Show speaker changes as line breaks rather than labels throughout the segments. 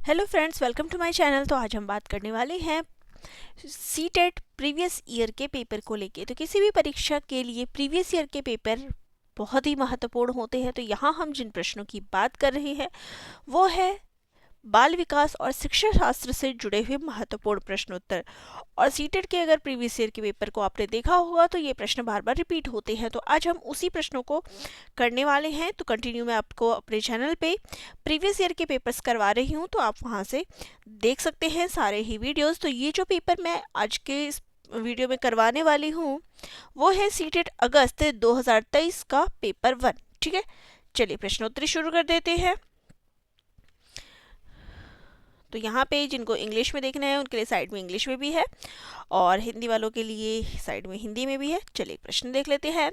Hello friends, welcome to my channel. तो आज हम बात करने वाले हैं सीटेट प्रीवियस ईयर के पेपर को लेके। तो किसी भी परीक्षा के लिए प्रीवियस ईयर के पेपर बहुत ही महत्वपूर्ण होते हैं। तो यहाँ हम जिन प्रश्नों की बात कर रहे हैं वो है बाल विकास और शिक्षा शास्त्र से जुड़े हुए महत्वपूर्ण प्रश्नोत्तर। और सीटेट के अगर प्रीवियस ईयर के पेपर को आपने देखा होगा तो ये प्रश्न बार बार रिपीट होते हैं। तो आज हम उसी प्रश्नों को करने वाले हैं। तो कंटिन्यू मैं आपको अपने चैनल पे प्रीवियस ईयर के पेपर्स करवा रही हूँ, तो आप वहाँ से देख सकते हैं सारे ही वीडियोस। तो ये जो पेपर मैं आज के इस वीडियो में करवाने वाली हूँ वो है सीटेट अगस्त 2023 का पेपर 1। ठीक है, चलिए प्रश्नोत्तरी शुरू कर देते हैं। तो यहाँ पे जिनको इंग्लिश में देखना है उनके लिए साइड में इंग्लिश में भी है और हिंदी वालों के लिए साइड में हिंदी में भी है। चलिए प्रश्न देख लेते हैं।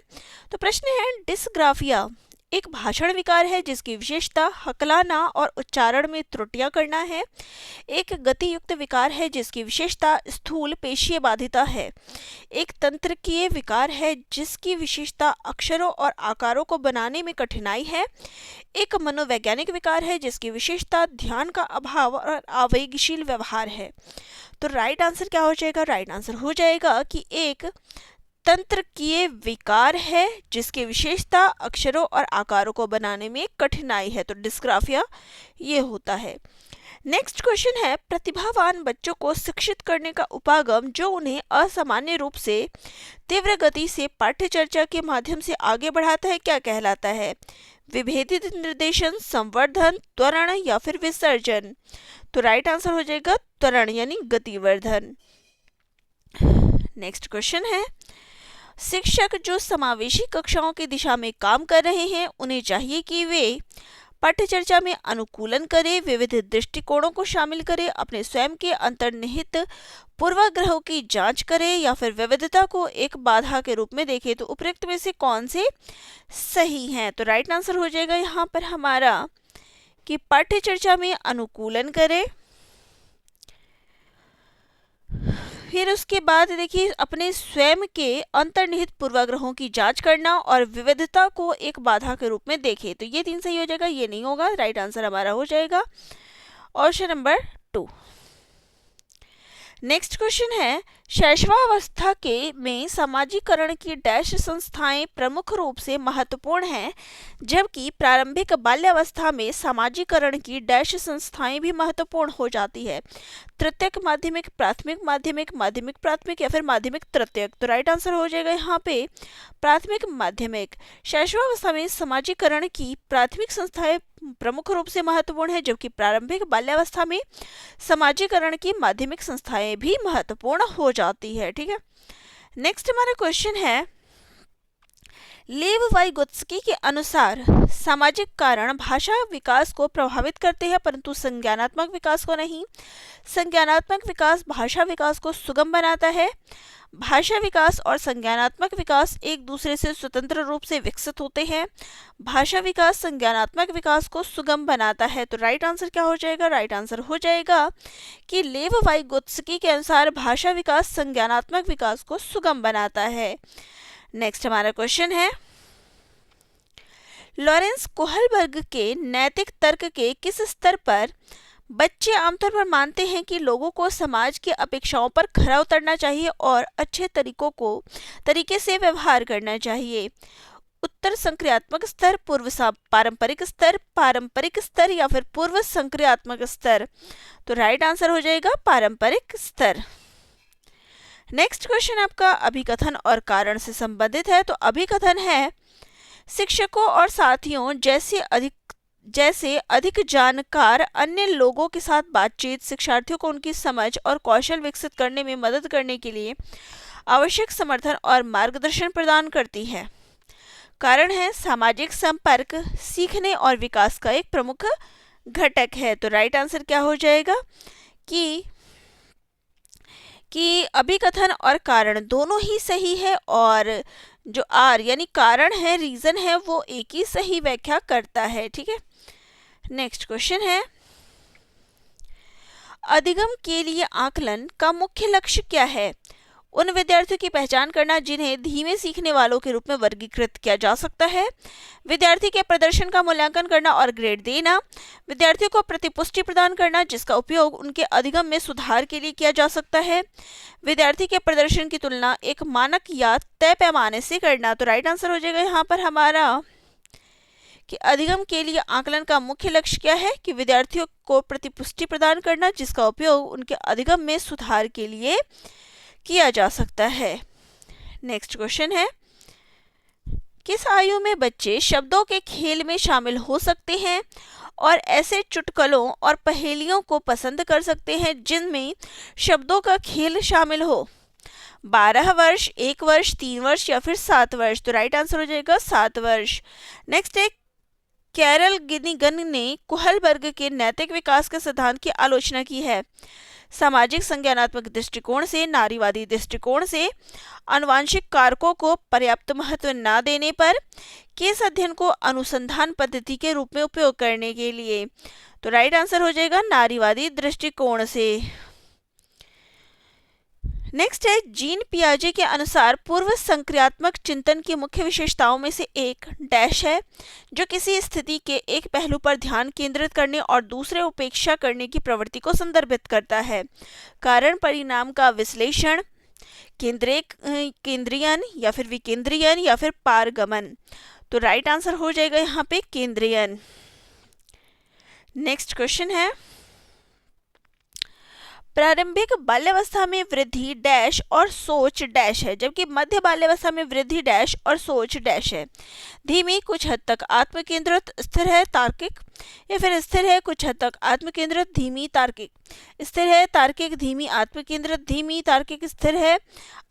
तो प्रश्न है, डिस्ग्राफिया एक भाषण विकार है जिसकी विशेषता हकलाना और उच्चारण में त्रुटियां करना है। एक गतियुक्त विकार है जिसकी विशेषता स्थूल पेशीय बाधिता है। एक तंत्रिकीय विकार है जिसकी विशेषता अक्षरों और आकारों को बनाने में कठिनाई है। एक मनोवैज्ञानिक विकार है जिसकी विशेषता ध्यान का अभाव और आवेगशील व्यवहार है। तो राइट आंसर क्या हो जाएगा? राइट आंसर हो जाएगा कि एक तंत्रिकीय विकार है जिसकी विशेषता अक्षरों और आकारों को बनाने में कठिनाई है। तो डिस्ग्राफिया ये होता है। नेक्स्ट क्वेश्चन है, प्रतिभावान बच्चों को शिक्षित करने का उपागम जो उन्हें असामान्य रूप से तीव्र गति से पाठ्य चर्चा के माध्यम से आगे बढ़ाता है क्या कहलाता है? विभेदित निर्देशन, संवर्धन, त्वरण या फिर विसर्जन? तो राइट आंसर हो जाएगा त्वरण यानी गतिवर्धन। नेक्स्ट क्वेश्चन है, शिक्षक जो समावेशी कक्षाओं की दिशा में काम कर रहे हैं उन्हें चाहिए कि वे पाठ्यचर्चा में अनुकूलन करें, विविध दृष्टिकोणों को शामिल करें, अपने स्वयं के अंतर्निहित पूर्वाग्रहों की जांच करें या फिर विविधता को एक बाधा के रूप में देखें। तो उपयुक्त में से कौन से सही हैं? तो राइट आंसर हो जाएगा यहाँ पर हमारा कि पाठ्यचर्चा में अनुकूलन करें। फिर उसके बाद देखिए अपने स्वयं के अंतर्निहित पूर्वाग्रहों की जांच करना और विविधता को एक बाधा के रूप में देखें। तो ये 3 सही हो जाएगा, ये नहीं होगा। राइट आंसर हमारा हो जाएगा ऑप्शन नंबर 2। नेक्स्ट क्वेश्चन है, शैशवावस्था के में समाजीकरण की डैश संस्थाएं प्रमुख रूप से महत्वपूर्ण हैं जबकि प्रारंभिक बाल्यावस्था में समाजीकरण की डैश संस्थाएं भी महत्वपूर्ण हो जाती है। तृतीयक माध्यमिक, प्राथमिक माध्यमिक, माध्यमिक प्राथमिक या फिर माध्यमिक तृतीयक? तो राइट आंसर हो जाएगा यहाँ पे प्राथमिक माध्यमिक। शैशवावस्था में समाजीकरण की प्राथमिक संस्थाएं प्रमुख रूप से महत्वपूर्ण है जबकि प्रारंभिक बाल्यावस्था में समाजीकरण की माध्यमिक संस्थाएं भी महत्वपूर्ण हो जाती है। ठीक है, नेक्स्ट हमारा क्वेश्चन है, लेव वाइगोत्स्की के अनुसार सामाजिक कारण भाषा विकास को प्रभावित करते हैं परंतु संज्ञानात्मक विकास को नहीं। संज्ञानात्मक विकास भाषा विकास को सुगम बनाता है। भाषा विकास और संज्ञानात्मक विकास एक दूसरे से स्वतंत्र रूप से विकसित होते हैं। भाषा विकास संज्ञानात्मक विकास को सुगम बनाता है। तो राइट आंसर क्या हो जाएगा? राइट आंसर हो जाएगा कि लेव वाइगोत्स्की के अनुसार भाषा विकास संज्ञानात्मक विकास को सुगम बनाता है। नेक्स्ट हमारा क्वेश्चन है, लॉरेंस कोहलबर्ग के नैतिक तर्क के किस स्तर पर बच्चे आमतौर पर मानते हैं कि लोगों को समाज की अपेक्षाओं पर खरा उतरना चाहिए और अच्छे तरीके से व्यवहार करना चाहिए? उत्तर संक्रियात्मक स्तर, पूर्व पारंपरिक स्तर या फिर पूर्व संक्रियात्मक स्तर? तो राइट आंसर हो जाएगा पारंपरिक स्तर। नेक्स्ट क्वेश्चन आपका अभिकथन और कारण से संबंधित है। तो अभिकथन है, शिक्षकों और साथियों जैसे अधिक जानकार अन्य लोगों के साथ बातचीत शिक्षार्थियों को उनकी समझ और कौशल विकसित करने में मदद करने के लिए आवश्यक समर्थन और मार्गदर्शन प्रदान करती है। कारण है, सामाजिक संपर्क सीखने और विकास का एक प्रमुख घटक है। तो राइट आंसर क्या हो जाएगा कि अभिकथन और कारण दोनों ही सही है और जो आर यानी कारण है, रीजन है, वो एक ही सही व्याख्या करता है। ठीक है, नेक्स्ट क्वेश्चन है, अधिगम के लिए आकलन का मुख्य लक्ष्य क्या है? उन विद्यार्थियों की पहचान करना जिन्हें धीमे सीखने वालों के रूप में वर्गीकृत किया जा सकता है, विद्यार्थी के प्रदर्शन का मूल्यांकन करना और ग्रेड देना, विद्यार्थियों को प्रतिपुष्टि प्रदान करना जिसका उपयोग उनके अधिगम में सुधार के लिए किया जा सकता है, विद्यार्थी के प्रदर्शन की तुलना एक मानक या तय पैमाने से करना। तो राइट आंसर हो जाएगा यहाँ पर हमारा कि अधिगम के लिए आकलन का मुख्य लक्ष्य क्या है कि विद्यार्थियों को प्रतिपुष्टि प्रदान करना जिसका उपयोग उनके अधिगम में सुधार के लिए किया जा सकता है। नेक्स्ट क्वेश्चन है, किस आयु में बच्चे शब्दों के खेल में शामिल हो सकते हैं और ऐसे चुटकुलों और पहेलियों को पसंद कर सकते हैं जिनमें शब्दों का खेल शामिल हो? 12 वर्ष, 1 वर्ष, 3 वर्ष या फिर 7 वर्ष। तो राइट आंसर हो जाएगा 7 वर्ष। नेक्स्ट है, कैरल गिनिगन ने कुहलबर्ग के नैतिक विकास के सिद्धांत की आलोचना की है। सामाजिक संज्ञानात्मक दृष्टिकोण से, नारीवादी दृष्टिकोण से, आनुवंशिक कारकों को पर्याप्त महत्व न देने पर, केस अध्ययन को अनुसंधान पद्धति के रूप में उपयोग करने के लिए। तो राइट आंसर हो जाएगा नारीवादी दृष्टिकोण से। नेक्स्ट है, जीन पियाजे के अनुसार पूर्व संक्रियात्मक चिंतन की मुख्य विशेषताओं में से एक डैश है जो किसी स्थिति के एक पहलू पर ध्यान केंद्रित करने और दूसरे उपेक्षा करने की प्रवृत्ति को संदर्भित करता है। कारण परिणाम का विश्लेषण, केंद्रीयन या फिर विकेंद्रीयन या फिर पारगमन। तो राइट आंसर हो जाएगा यहाँ पे केंद्रीयन। नेक्स्ट क्वेश्चन है, प्रारंभिक बाल्यावस्था में वृद्धि डैश और सोच डैश है जबकि मध्य बाल्यावस्था में वृद्धि डैश और सोच डैश है। धीमी, कुछ हद तक आत्मकेंद्रित, स्थिर है, तार्किक, या फिर स्थिर है, कुछ हद तक आत्मकेंद्रित, धीमी, तार्किक, स्थिर है, तार्किक, धीमी, आत्मकेंद्रित, धीमी, तार्किक, स्थिर है,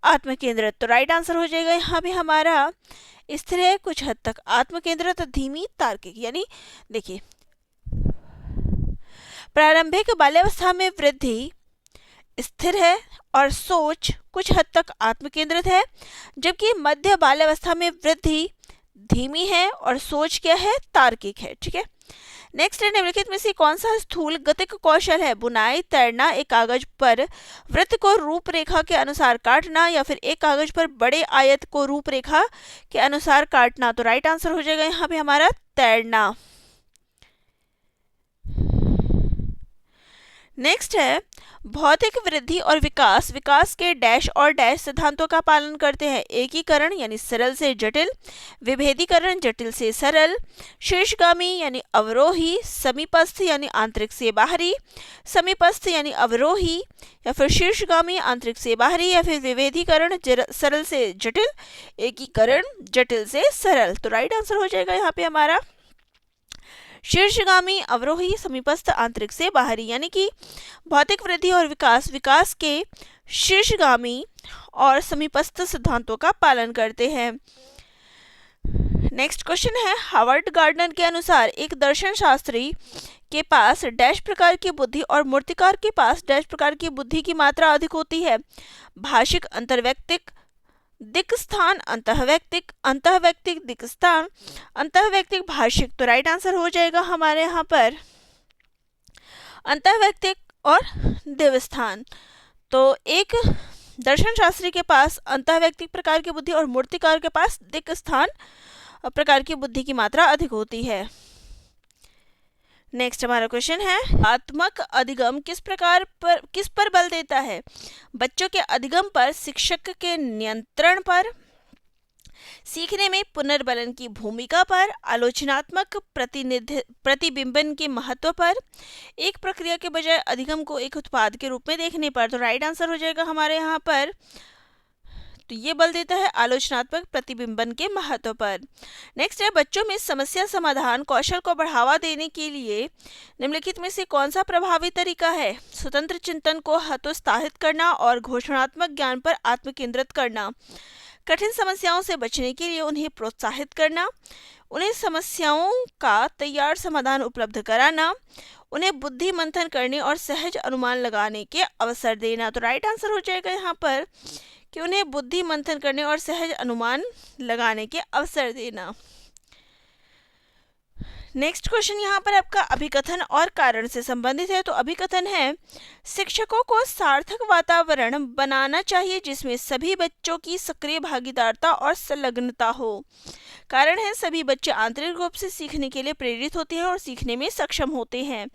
आत्मकेंद्रित। तो राइट आंसर हो जाएगा यहाँ पे हमारा स्थिर है, कुछ हद तक आत्मकेंद्रित, धीमी, तार्किक। यानी देखिए, प्रारंभिक बाल्यावस्था में वृद्धि स्थिर है और सोच कुछ हद तक आत्मकेंद्रित है, जबकि मध्य बाल्यावस्था में वृद्धि धीमी है और सोच क्या है, तार्किक है। ठीक है। नेक्स्ट है, निम्नलिखित में से कौन सा स्थूल गतिक कौशल है? बुनाई, तैरना, एक कागज पर वृत्त को रूपरेखा के अनुसार काटना या फिर एक कागज पर बड़े आयत को रूपरेखा के अनुसार काटना। तो राइट आंसर हो जाएगा यहाँ पे हमारा तैरना। नेक्स्ट है, भौतिक वृद्धि और विकास विकास के डैश और डैश सिद्धांतों का पालन करते हैं। एकीकरण यानी सरल से जटिल, विभेदीकरण जटिल से सरल, शीर्षगामी यानी अवरोही, समीपस्थ यानी आंतरिक से बाहरी, समीपस्थ यानी अवरोही या फिर शीर्षगामी आंतरिक से बाहरी, या फिर विभेदीकरण सरल से जटिल, एकीकरण जटिल से सरल। तो राइट आंसर हो जाएगा यहाँ पे हमारा शीर्षगामी, अवरोही, समीपस्थ, आंतरिक से बाहरी। यानी कि भौतिक वृद्धि और विकास विकास के शीर्षगामी और समीपस्थ सिद्धांतों का पालन करते हैं। नेक्स्ट क्वेश्चन है, हावर्ड गार्डनर के अनुसार एक दर्शन शास्त्री के पास डैश प्रकार की बुद्धि और मूर्तिकार के पास डैश प्रकार की बुद्धि की मात्रा अधिक होती है। भाषिक, अंतर्वैयक्तिक, दिक्स्थान, अंतःवैयक्तिक, दिक्स्थान, अंतःवैयक्तिक, भाषिक। तो राइट आंसर हो जाएगा हमारे यहाँ पर अंतःवैयक्तिक और दिव्यस्थान। तो एक दर्शन शास्त्री के पास अंतःवैयक्तिक प्रकार की बुद्धि और मूर्तिकार के पास दिक्स्थान प्रकार की बुद्धि की मात्रा अधिक होती है। नेक्स्ट हमारा क्वेश्चन है, आत्मक अधिगम किस पर बल देता है? बच्चों के अधिगम पर, शिक्षक के नियंत्रण पर, सीखने में पुनर्बलन की भूमिका पर, आलोचनात्मक प्रतिबिंबन के महत्व पर, एक प्रक्रिया के बजाय अधिगम को एक उत्पाद के रूप में देखने पर। तो राइट आंसर हो जाएगा हमारे यहाँ पर, तो ये बल देता है आलोचनात्मक प्रतिबिंबन के महत्व पर। नेक्स्ट है, बच्चों में समस्या समाधान कौशल को बढ़ावा देने के लिए निम्नलिखित में से कौन सा प्रभावी तरीका है? स्वतंत्र चिंतन को हतोत्साहित करना और घोषणात्मक ज्ञान पर आत्मकेंद्रित करना, कठिन समस्याओं से बचने के लिए उन्हें प्रोत्साहित करना, उन्हें समस्याओं का तैयार समाधान उपलब्ध कराना, उन्हें बुद्धि मंथन करने और सहज अनुमान लगाने के अवसर देना। तो राइट आंसर हो जाएगा यहाँ पर कि उन्हें बुद्धि मंथन करने और सहज अनुमान लगाने के अवसर देना। नेक्स्ट क्वेश्चन यहाँ पर आपका अभिकथन और कारण से संबंधित है। तो अभिकथन है, शिक्षकों को सार्थक वातावरण बनाना चाहिए जिसमें सभी बच्चों की सक्रिय भागीदारता और संलग्नता हो। कारण है, सभी बच्चे आंतरिक रूप से सीखने के लिए प्रेरित होते हैं और सीखने में सक्षम होते हैं।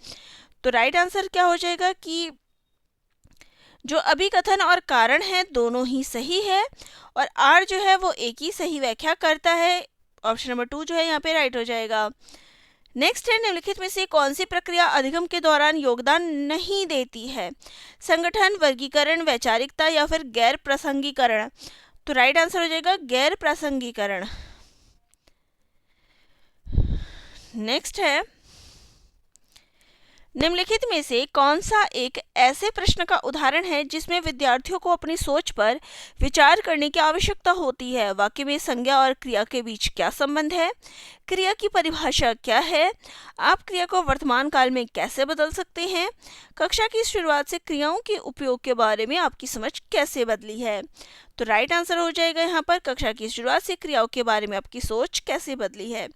तो राइट आंसर क्या हो जाएगा कि जो अभिकथन और कारण है दोनों ही सही है और आर जो है वो एक ही सही व्याख्या करता है। ऑप्शन नंबर 2 जो है यहाँ पे राइट हो जाएगा। नेक्स्ट है, निम्नलिखित में से कौन सी प्रक्रिया अधिगम के दौरान योगदान नहीं देती है? संगठन, वर्गीकरण, वैचारिकता या फिर गैर प्रासंगिकरण। तो राइट आंसर हो जाएगा गैर प्रासंगिकरण। नेक्स्ट है, निम्नलिखित में से कौन सा एक ऐसे प्रश्न का उदाहरण है जिसमें विद्यार्थियों को अपनी सोच पर विचार करने की आवश्यकता होती है? वाक्य में संज्ञा और क्रिया के बीच क्या संबंध है? क्रिया की परिभाषा क्या है? आप क्रिया को वर्तमान काल में कैसे बदल सकते हैं? कक्षा की शुरुआत से क्रियाओं के उपयोग के बारे में आपकी समझ कैसे बदली है? तो राइट आंसर हो जाएगा यहाँ पर कक्षा की शुरुआत से क्रियाओं के बारे में आपकी सोच कैसे बदली है।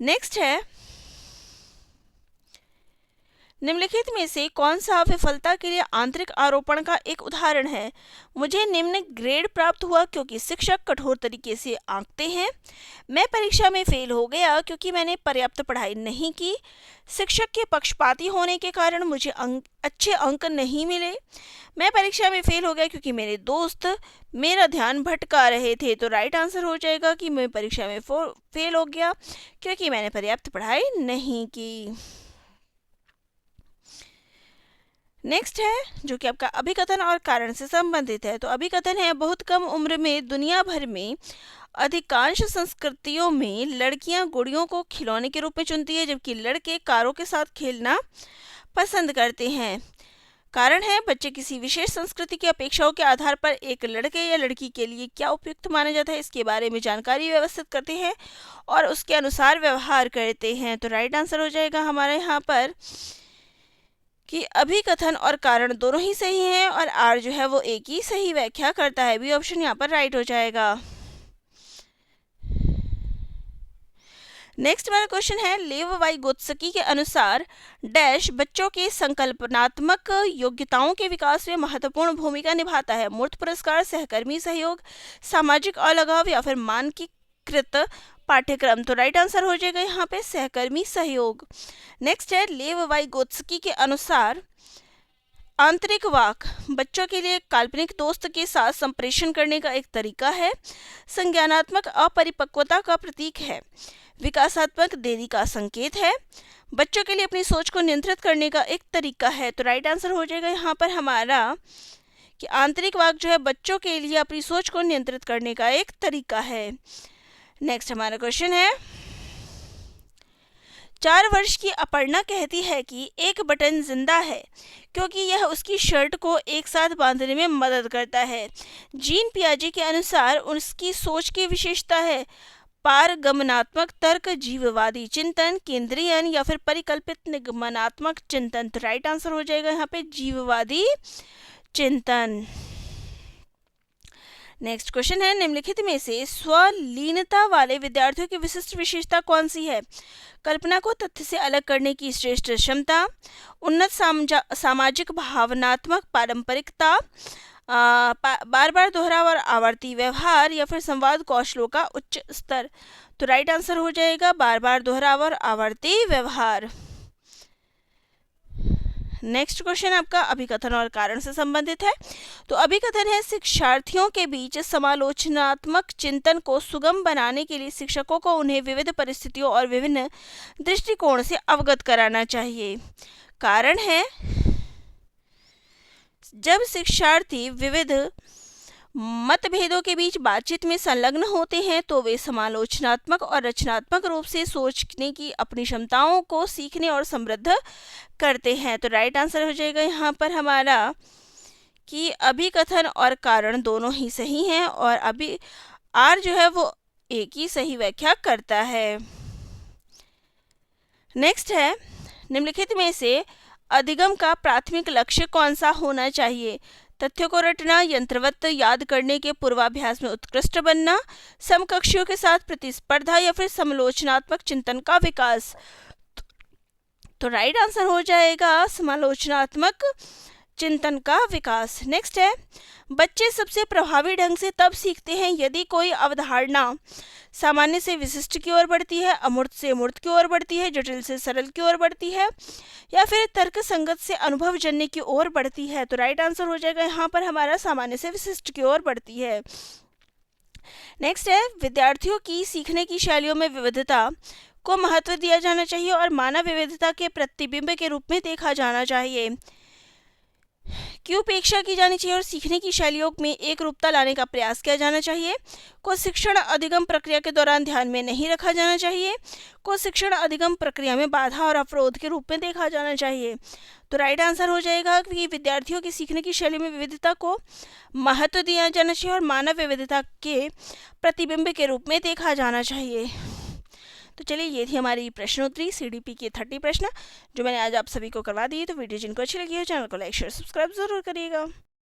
नेक्स्ट है, निम्नलिखित में से कौन सा विफलता के लिए आंतरिक आरोपण का एक उदाहरण है? मुझे निम्न ग्रेड प्राप्त हुआ क्योंकि शिक्षक कठोर तरीके से आंकते हैं। मैं परीक्षा में फेल हो गया क्योंकि मैंने पर्याप्त पढ़ाई नहीं की। शिक्षक के पक्षपाती होने के कारण मुझे अच्छे अंक नहीं मिले। मैं परीक्षा में फेल हो गया क्योंकि मेरे दोस्त मेरा ध्यान भटका रहे थे। तो राइट आंसर हो जाएगा कि मैं परीक्षा में फेल हो गया क्योंकि मैंने पर्याप्त पढ़ाई नहीं की। नेक्स्ट है, जो कि आपका अभिकथन और कारण से संबंधित है। तो अभिकथन है, बहुत कम उम्र में दुनिया भर में अधिकांश संस्कृतियों में लड़कियां गुड़ियों को खिलौने के रूप में चुनती है जबकि लड़के कारों के साथ खेलना पसंद करते हैं। कारण है, बच्चे किसी विशेष संस्कृति की अपेक्षाओं के आधार पर एक लड़के या लड़की के लिए क्या उपयुक्त माना जाता है इसके बारे में जानकारी व्यवस्थित करते हैं और उसके अनुसार व्यवहार करते हैं। तो राइट आंसर हो जाएगा हमारे यहाँ पर कि अभिकथन और कारण दोनों ही सही हैं और आर जो है वो एक ही सही व्याख्या करता है। बी ऑप्शन यहाँ पर राइट हो जाएगा। नेक्स्ट वाला क्वेश्चन है, लेव वाइगोत्स्की के अनुसार डैश बच्चों के संकल्पनात्मक योग्यताओं के विकास में महत्वपूर्ण भूमिका निभाता है? मूर्त पुरस्कार, सहकर्मी सहयोग, सामाजिक अलगाव या फिर मानकीकृत पाठ्यक्रम। तो राइट आंसर हो जाएगा यहाँ पे सहकर्मी सहयोग। नेक्स्ट है, लेव वाइगोत्स्की के अनुसार आंतरिक वाक बच्चों के लिए काल्पनिक दोस्त के साथ संप्रेषण करने का एक तरीका है, संज्ञानात्मक अपरिपक्वता का प्रतीक है, विकासात्मक देरी का संकेत है, बच्चों के लिए अपनी सोच को नियंत्रित करने का एक तरीका है। तो राइट आंसर हो जाएगा यहाँ पर हमारा कि आंतरिक वाक जो है बच्चों के लिए अपनी सोच को नियंत्रित करने का एक तरीका है। नेक्स्ट हमारा क्वेश्चन है, 4 वर्ष की अपर्णा कहती है कि एक बटन जिंदा है क्योंकि यह उसकी शर्ट को एक साथ बांधने में मदद करता है। जीन पियाजे के अनुसार उसकी सोच की विशेषता है पारगमनात्मक तर्क, जीववादी चिंतन, केंद्रीयन या फिर परिकल्पित निगमनात्मक चिंतन। तो राइट आंसर हो जाएगा यहाँ पे जीववादी चिंतन। नेक्स्ट क्वेश्चन है, निम्नलिखित में से स्वलीनता वाले विद्यार्थियों की विशिष्ट विशेषता कौन सी है? कल्पना को तथ्य से अलग करने की श्रेष्ठ क्षमता, उन्नत सामाजिक भावनात्मक पारंपरिकता, बार बार दोहराव और आवर्ती व्यवहार या फिर संवाद कौशलों का उच्च स्तर। तो राइट आंसर हो जाएगा बार बार दोहराव और आवर्ती व्यवहार। नेक्स्ट क्वेश्चन आपका अभिकथन और कारण से संबंधित है। तो अभिकथन है, शिक्षार्थियों के बीच समालोचनात्मक चिंतन को सुगम बनाने के लिए शिक्षकों को उन्हें विविध परिस्थितियों और विभिन्न दृष्टिकोण से अवगत कराना चाहिए। कारण है, जब शिक्षार्थी विविध मतभेदों के बीच बातचीत में संलग्न होते हैं तो वे समालोचनात्मक और रचनात्मक रूप से सोचने की अपनी क्षमताओं को सीखने और समृद्ध करते हैं। तो राइट आंसर हो जाएगा यहाँ पर हमारा कि अभिकथन और कारण दोनों ही सही हैं और अभी आर जो है वो एक ही सही व्याख्या करता है। नेक्स्ट है, निम्नलिखित में से अधिगम का प्राथमिक लक्ष्य कौन सा होना चाहिए? तथ्यों को रटना, यंत्रवत याद करने के पूर्वाभ्यास में उत्कृष्ट बनना, समकक्षियों के साथ प्रतिस्पर्धा या फिर समालोचनात्मक चिंतन का विकास। तो राइट आंसर हो जाएगा समालोचनात्मक चिंतन का विकास। नेक्स्ट है, बच्चे सबसे प्रभावी ढंग से तब सीखते हैं यदि कोई अवधारणा सामान्य से विशिष्ट की ओर बढ़ती है, अमूर्त से मूर्त की ओर बढ़ती है, जटिल से सरल की ओर बढ़ती है, या फिर तर्क संगत से अनुभवजन्य की ओर बढ़ती है। तो राइट आंसर हो जाएगा यहाँ पर हमारा सामान्य से विशिष्ट की ओर बढ़ती है। नेक्स्ट है, विद्यार्थियों की सीखने की शैलियों में विविधता को महत्व दिया जाना चाहिए और मानव विविधता के प्रतिबिंब के रूप में देखा जाना चाहिए। की उपेक्षा की जानी चाहिए और सीखने की शैलियों में एक रूपता लाने का प्रयास किया जाना चाहिए। को शिक्षण अधिगम प्रक्रिया के दौरान ध्यान में नहीं रखा जाना चाहिए। को शिक्षण अधिगम प्रक्रिया में बाधा और अवरोध के रूप में देखा जाना चाहिए। तो राइट आंसर हो जाएगा कि विद्यार्थियों की सीखने की शैली में विविधता को महत्व दिया जाना चाहिए और मानव विविधता के प्रतिबिंब के रूप में देखा जाना चाहिए। तो चलिए, ये थी हमारी प्रश्नोत्तरी CDP के 30 प्रश्न जो मैंने आज आप सभी को करवा दिए। तो वीडियो जिनको अच्छी लगी हो चैनल को लाइक शेयर सब्सक्राइब जरूर करिएगा।